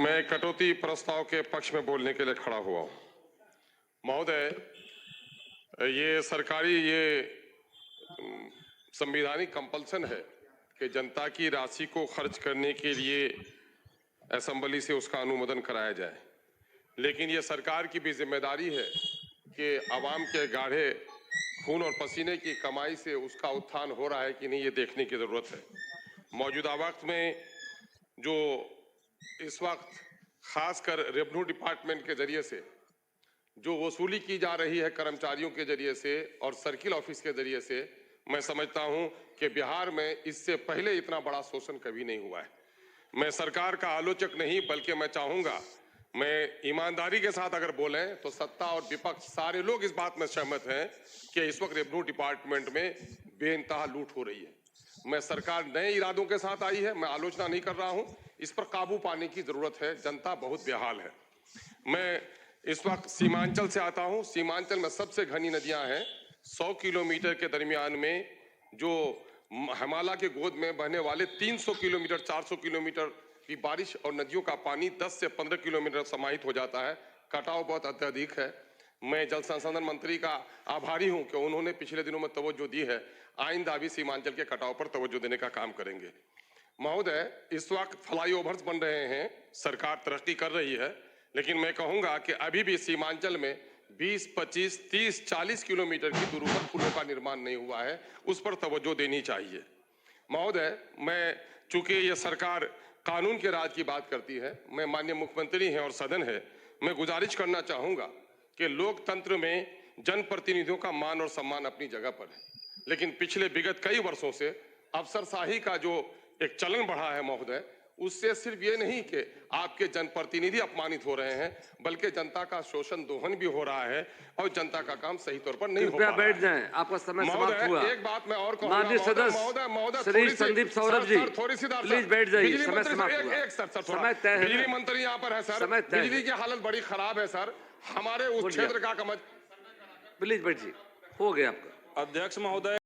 मैं कटौती प्रस्ताव के पक्ष में बोलने के लिए खड़ा हुआ हूं। महोदय, ये सरकारी संवैधानिक कंपल्सन है कि जनता की राशि को खर्च करने के लिए असेंबली से उसका अनुमोदन कराया जाए, लेकिन ये सरकार की भी जिम्मेदारी है कि आवाम के गाढ़े खून और पसीने की कमाई से उसका उत्थान हो रहा है कि नहीं, ये देखने की जरूरत है। मौजूदा वक्त में जो इस वक्त खासकर रेवेन्यू डिपार्टमेंट के जरिए से जो वसूली की जा रही है कर्मचारियों के जरिए से और सर्किल ऑफिस के जरिए से, मैं समझता हूं कि बिहार में इससे पहले इतना बड़ा शोषण कभी नहीं हुआ है। मैं सरकार का आलोचक नहीं, बल्कि मैं चाहूंगा, मैं ईमानदारी के साथ अगर बोलें तो सत्ता और विपक्ष सारे लोग इस बात में सहमत हैं कि इस वक्त रेवेन्यू डिपार्टमेंट में बेइंतहा लूट हो रही है। मैं सरकार नए इरादों के साथ आई है, मैं आलोचना नहीं कर रहा हूं, इस पर काबू पाने की जरूरत है। जनता बहुत बेहाल है। मैं इस वक्त सीमांचल से आता हूं। सीमांचल में सबसे घनी नदियां हैं। 100 किलोमीटर के दरमियान में जो हिमालय के गोद में बहने वाले 300 किलोमीटर 400 किलोमीटर की बारिश और नदियों का पानी 10 से 15 किलोमीटर समाहित हो जाता है। कटाव बहुत अत्यधिक है। मैं जल संसाधन मंत्री का आभारी हूं कि उन्होंने पिछले दिनों में तवज्जो दी है। आइंदा भी सीमांचल के कटाव पर तवज्जो देने का काम करेंगे। महोदय, इस वक्त फ्लाईओवर्स बन रहे हैं, सरकार तरक्की कर रही है, लेकिन मैं कहूंगा कि अभी भी सीमांचल में 20, 25, 30, 40 किलोमीटर की दूरी पर पुलों का निर्माण नहीं हुआ है। उस पर तवज्जो देनी चाहिए। महोदय, मैं चूंकि ये सरकार कानून के राज की बात करती है, मैं माननीय मुख्यमंत्री हैं और सदन है, मैं गुजारिश करना चाहूंगा कि लोकतंत्र में जनप्रतिनिधियों का मान और सम्मान अपनी जगह पर है, लेकिन पिछले विगत कई वर्षों से अफसरशाही का जो एक चलन बढ़ा है महोदय, उससे सिर्फ ये नहीं कि आपके जनप्रतिनिधि अपमानित हो रहे हैं, बल्कि जनता का शोषण दोहन भी हो रहा है और जनता का काम सही तौर पर नहीं हो पा रहा है। बैठ जाएं, आपका समय समाप्त हुआ। एक बात मैं और कहूंगा महोदय श्री संदीप सौरभ जी, प्लीज बैठ जाइए, समय समाप्त हुआ। एक सर, समय तय है। बिजली मंत्री यहाँ पर है सर, बिजली की हालत बड़ी खराब है सर, हमारे उस क्षेत्र का प्लीज बैठिए, हो गया आपका। अध्यक्ष महोदय।